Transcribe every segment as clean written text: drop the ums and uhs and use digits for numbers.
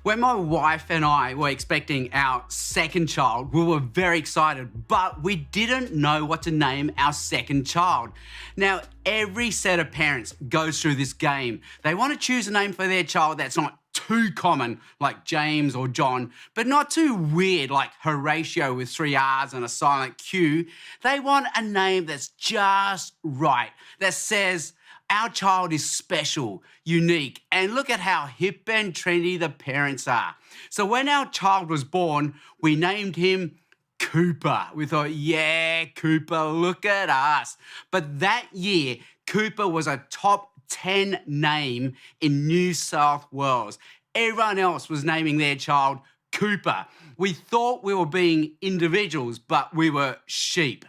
When my wife and I were expecting our second child, we were very excited, but we didn't know what to name our second child. Now, every set of parents goes through this game. They want to choose a name for their child that's not too common, like James or John, but not too weird, like Horatio with 3 R's and a silent Q. They want a name that's just right, that says, our child is special, unique, and look at how hip and trendy the parents are. So when our child was born, we named him Cooper. We thought, yeah, Cooper, look at us. But that year, Cooper was a top 10 name in New South Wales. Everyone else was naming their child Cooper. We thought we were being individuals, but we were sheep.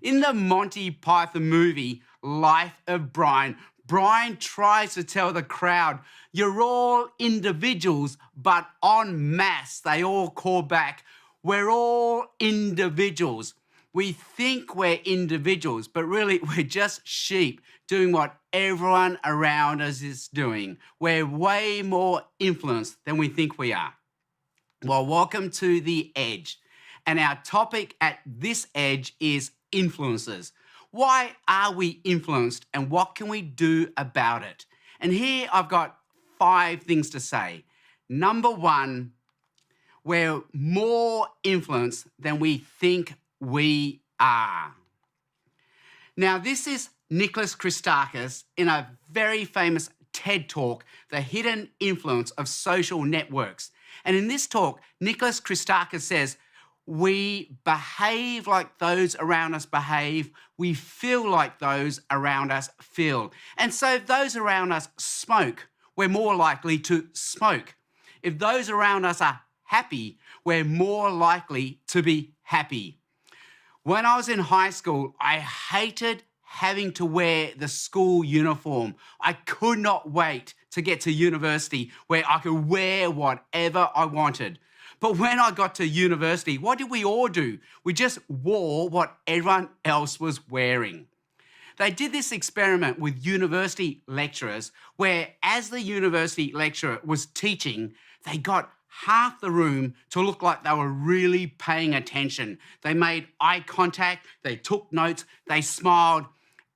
In the Monty Python movie, Life of Brian, Brian tries to tell the crowd, you're all individuals, but en masse, they all call back, we're all individuals. We think we're individuals, but really we're just sheep doing what everyone around us is doing. We're way more influenced than we think we are. Well, welcome to The Edge. And our topic at this edge is influences. Why are we influenced and what can we do about it? And here I've got 5 things to say. Number 1, we're more influenced than we think we are. Now, this is Nicholas Christakis in a very famous TED Talk, The Hidden Influence of Social Networks. And in this talk, Nicholas Christakis says, we behave like those around us behave. We feel like those around us feel. And so if those around us smoke, we're more likely to smoke. If those around us are happy, we're more likely to be happy. When I was in high school, I hated having to wear the school uniform. I could not wait to get to university where I could wear whatever I wanted. But when I got to university, what did we all do? We just wore what everyone else was wearing. They did this experiment with university lecturers where as the university lecturer was teaching, they got half the room to look like they were really paying attention. They made eye contact, they took notes, they smiled,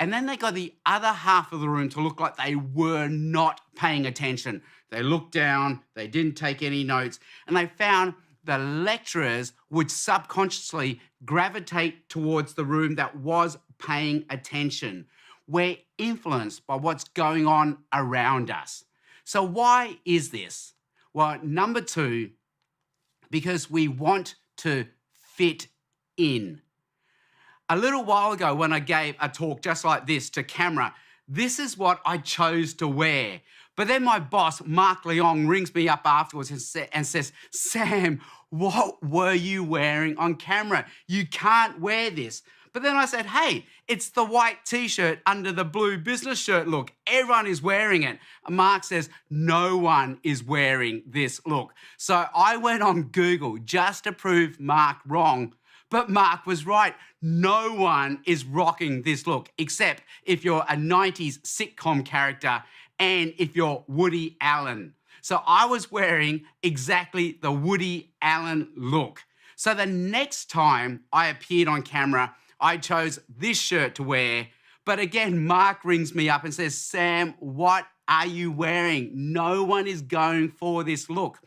and then they got the other half of the room to look like they were not paying attention. They looked down, they didn't take any notes, and they found the lecturers would subconsciously gravitate towards the room that was paying attention. We're influenced by what's going on around us. So why is this? Well, number 2, because we want to fit in. A little while ago when I gave a talk just like this to camera, this is what I chose to wear. But then my boss, Mark Leong, rings me up afterwards and says, Sam, what were you wearing on camera? You can't wear this. But then I said, hey, it's the white t-shirt under the blue business shirt look. Everyone is wearing it. And Mark says, no one is wearing this look. So I went on Google just to prove Mark wrong. But Mark was right. No one is rocking this look, except if you're a 90s sitcom character and if you're Woody Allen. So I was wearing exactly the Woody Allen look. So the next time I appeared on camera, I chose this shirt to wear. But again, Mark rings me up and says, Sam, what are you wearing? No one is going for this look.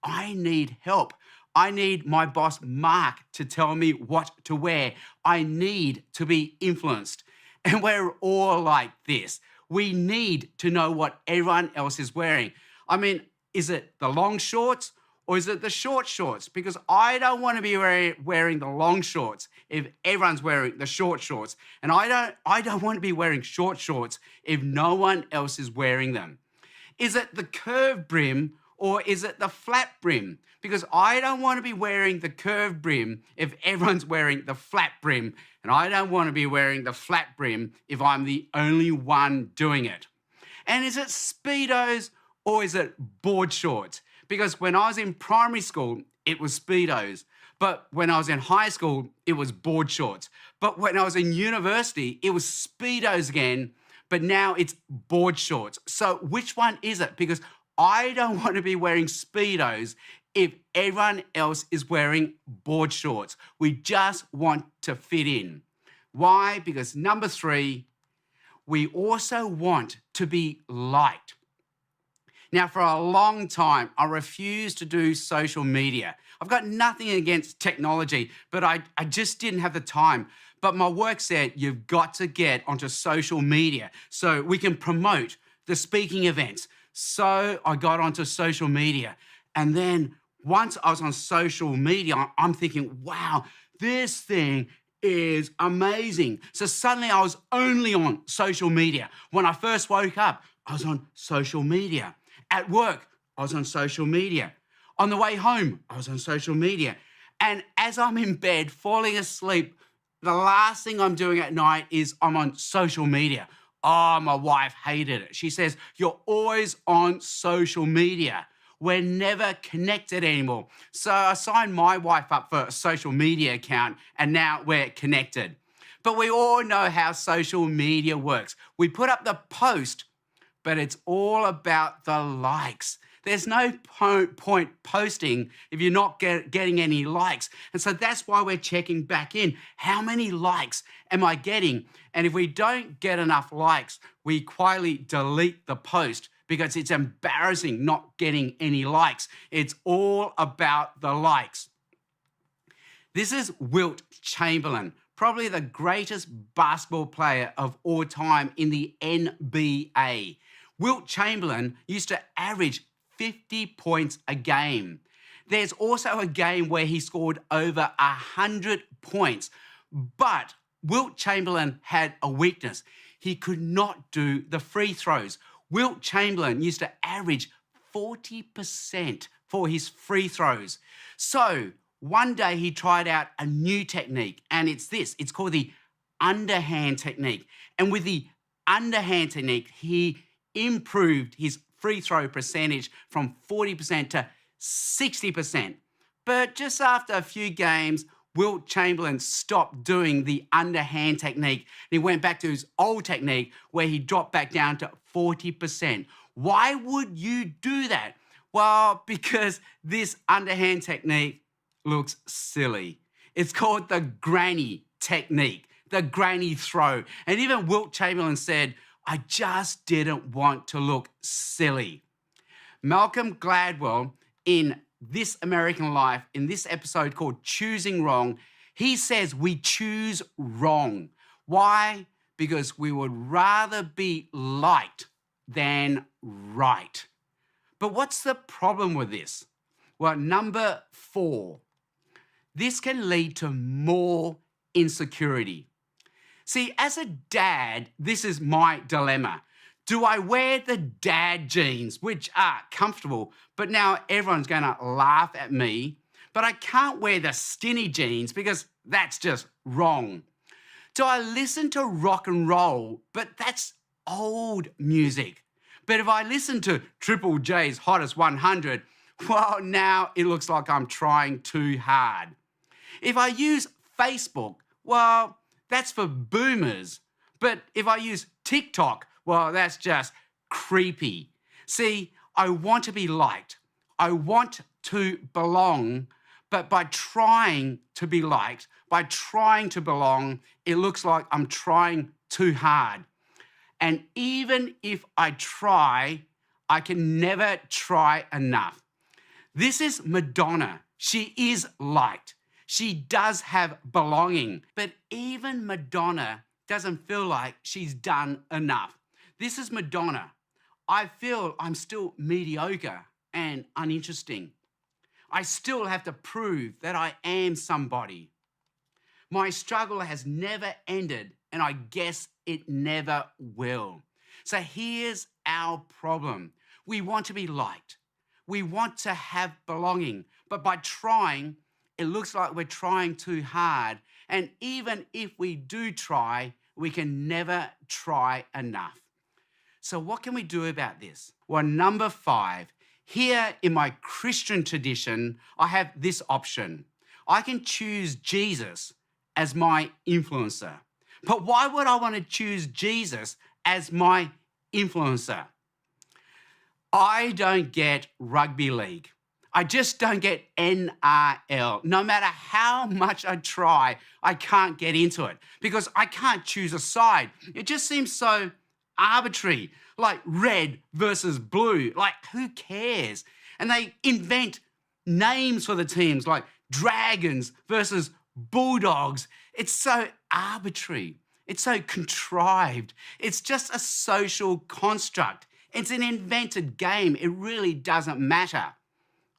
I need help. I need my boss, Mark, to tell me what to wear. I need to be influenced. And we're all like this. We need to know what everyone else is wearing. I mean, is it the long shorts or is it the short shorts? Because I don't want to be wearing the long shorts if everyone's wearing the short shorts. And I don't want to be wearing short shorts if no one else is wearing them. Is it the curved brim or is it the flat brim? Because I don't want to be wearing the curved brim if everyone's wearing the flat brim. And I don't want to be wearing the flat brim if I'm the only one doing it. And is it Speedos or is it board shorts? Because when I was in primary school, it was Speedos. But when I was in high school, it was board shorts. But when I was in university, it was Speedos again, but now it's board shorts. So which one is it? Because I don't want to be wearing Speedos if everyone else is wearing board shorts. We just want to fit in. Why? Because number 3, we also want to be liked. Now, for a long time, I refused to do social media. I've got nothing against technology, but I just didn't have the time. But my work said, you've got to get onto social media so we can promote the speaking events. So I got onto social media. And then once I was on social media, I'm thinking, wow, this thing is amazing. So suddenly I was only on social media. When I first woke up, I was on social media. At work, I was on social media. On the way home, I was on social media. And as I'm in bed, falling asleep, the last thing I'm doing at night is I'm on social media. Oh, my wife hated it. She says, you're always on social media. We're never connected anymore. So I signed my wife up for a social media account and now we're connected. But we all know how social media works. We put up the post, but it's all about the likes. There's no point posting if you're not getting any likes. And so that's why we're checking back in. How many likes am I getting? And if we don't get enough likes, we quietly delete the post because it's embarrassing not getting any likes. It's all about the likes. This is Wilt Chamberlain, probably the greatest basketball player of all time in the NBA. Wilt Chamberlain used to average 50 points a game. There's also a game where he scored over 100 points, but Wilt Chamberlain had a weakness. He could not do the free throws. Wilt Chamberlain used to average 40% for his free throws. So one day he tried out a new technique, and it's this. It's called the underhand technique. And with the underhand technique, he improved his free throw percentage from 40% to 60%. But just after a few games, Wilt Chamberlain stopped doing the underhand technique and he went back to his old technique where he dropped back down to 40%. Why would you do that? Well, because this underhand technique looks silly. It's called the granny technique, the granny throw. And even Wilt Chamberlain said, I just didn't want to look silly. Malcolm Gladwell, in This American Life, in this episode called Choosing Wrong, he says we choose wrong. Why? Because we would rather be liked than right. But what's the problem with this? Well, number 4, this can lead to more insecurity. See, as a dad, this is my dilemma. Do I wear the dad jeans, which are comfortable, but now everyone's going to laugh at me, but I can't wear the skinny jeans because that's just wrong? Do I listen to rock and roll, but that's old music? But if I listen to Triple J's Hottest 100, well, now it looks like I'm trying too hard. If I use Facebook, well, that's for boomers. But if I use TikTok, well, that's just creepy. See, I want to be liked. I want to belong, but by trying to be liked, by trying to belong, it looks like I'm trying too hard. And even if I try, I can never try enough. This is Madonna. She is liked. She does have belonging, but even Madonna doesn't feel like she's done enough. This is Madonna. I feel I'm still mediocre and uninteresting. I still have to prove that I am somebody. My struggle has never ended, and I guess it never will. So here's our problem. We want to be liked. We want to have belonging, but by trying, it looks like we're trying too hard. And even if we do try, we can never try enough. So what can we do about this? Well, number 5, here in my Christian tradition, I have this option. I can choose Jesus as my influencer. But why would I want to choose Jesus as my influencer? I don't get rugby league. I just don't get NRL. No matter how much I try, I can't get into it because I can't choose a side. It just seems so arbitrary, like red versus blue. Like, who cares? And they invent names for the teams like dragons versus bulldogs. It's so arbitrary. It's so contrived. It's just a social construct. It's an invented game. It really doesn't matter.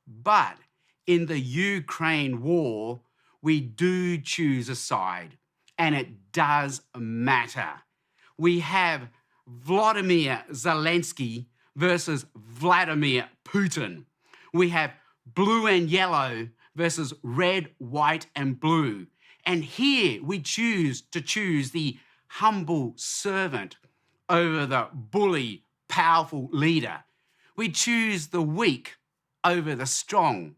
But in the Ukraine war, we do choose a side, and it does matter. We have Vladimir Zelensky versus Vladimir Putin. We have blue and yellow versus red, white, and blue. And here we choose the humble servant over the bully, powerful leader. We choose the weak over the strong.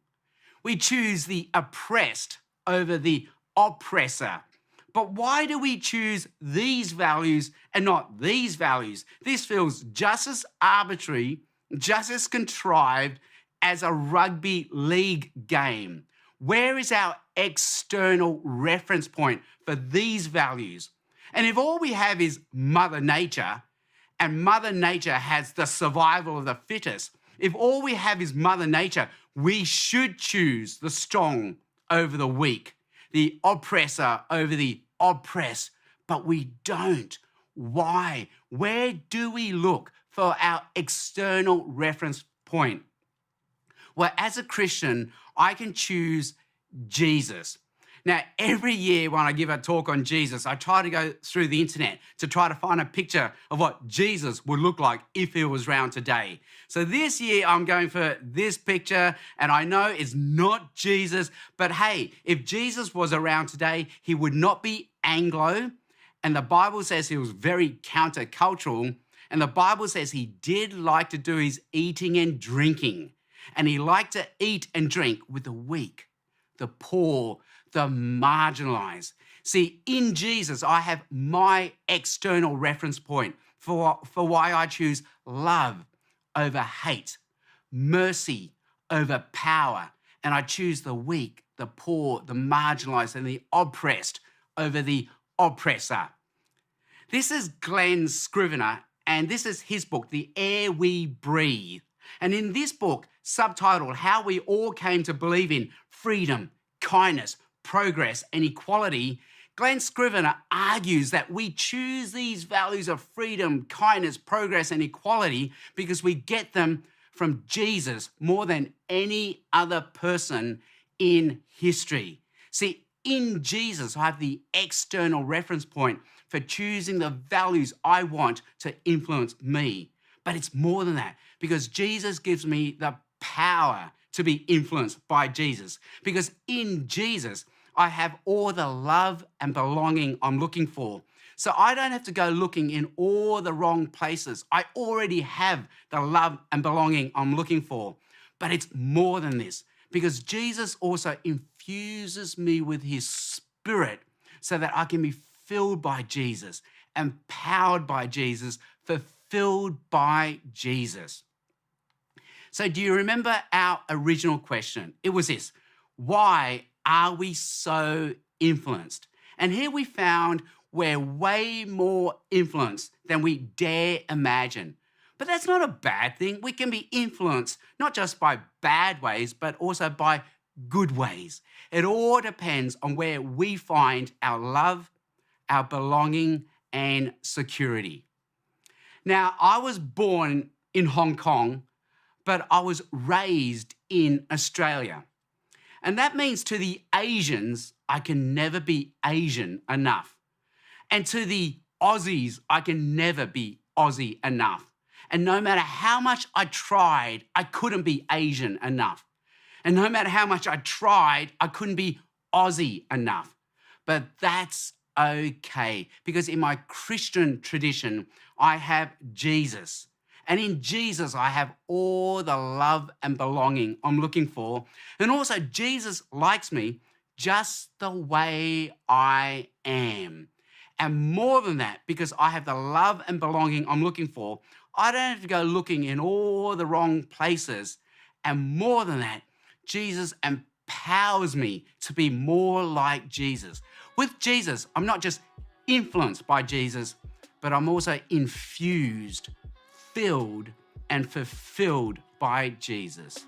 We choose the oppressed over the oppressor. But why do we choose these values and not these values? This feels just as arbitrary, just as contrived as a rugby league game. Where is our external reference point for these values? And if all we have is Mother Nature, and Mother Nature has the survival of the fittest, if all we have is Mother Nature, we should choose the strong over the weak, the oppressor over the oppressed, but we don't. Why? Where do we look for our external reference point? Well, as a Christian, I can choose Jesus. Now, every year when I give a talk on Jesus, I try to go through the internet to try to find a picture of what Jesus would look like if he was around today. So this year I'm going for this picture, and I know it's not Jesus, but hey, if Jesus was around today, he would not be Anglo, and the Bible says he was very countercultural, and the Bible says he did like to do his eating and drinking, and he liked to eat and drink with the weak, the poor, the marginalized. See, in Jesus, I have my external reference point for why I choose love over hate, mercy over power, and I choose the weak, the poor, the marginalized, and the oppressed over the oppressor. This is Glen Scrivener, and this is his book, The Air We Breathe. And in this book, subtitled How We All Came to Believe in Freedom, Kindness, Progress, and Equality, Glen Scrivener argues that we choose these values of freedom, kindness, progress, and equality because we get them from Jesus more than any other person in history. See, in Jesus, I have the external reference point for choosing the values I want to influence me. But it's more than that, because Jesus gives me the power to be influenced by Jesus. Because in Jesus, I have all the love and belonging I'm looking for. So I don't have to go looking in all the wrong places. I already have the love and belonging I'm looking for. But it's more than this, because Jesus also infuses me with his Spirit so that I can be filled by Jesus, empowered by Jesus, fulfilled by Jesus. So do you remember our original question? It was this: why are we so influenced? And here we found we're way more influenced than we dare imagine. But that's not a bad thing. We can be influenced not just by bad ways, but also by good ways. It all depends on where we find our love, our belonging, and security. Now, I was born in Hong Kong, but I was raised in Australia. And that means to the Asians, I can never be Asian enough. And to the Aussies, I can never be Aussie enough. And no matter how much I tried, I couldn't be Asian enough. And no matter how much I tried, I couldn't be Aussie enough. But that's okay, because in my Christian tradition, I have Jesus. And in Jesus, I have all the love and belonging I'm looking for. And also, Jesus likes me just the way I am. And more than that, because I have the love and belonging I'm looking for, I don't have to go looking in all the wrong places. And more than that, Jesus empowers me to be more like Jesus. With Jesus, I'm not just influenced by Jesus, but I'm also infused, filled, and fulfilled by Jesus.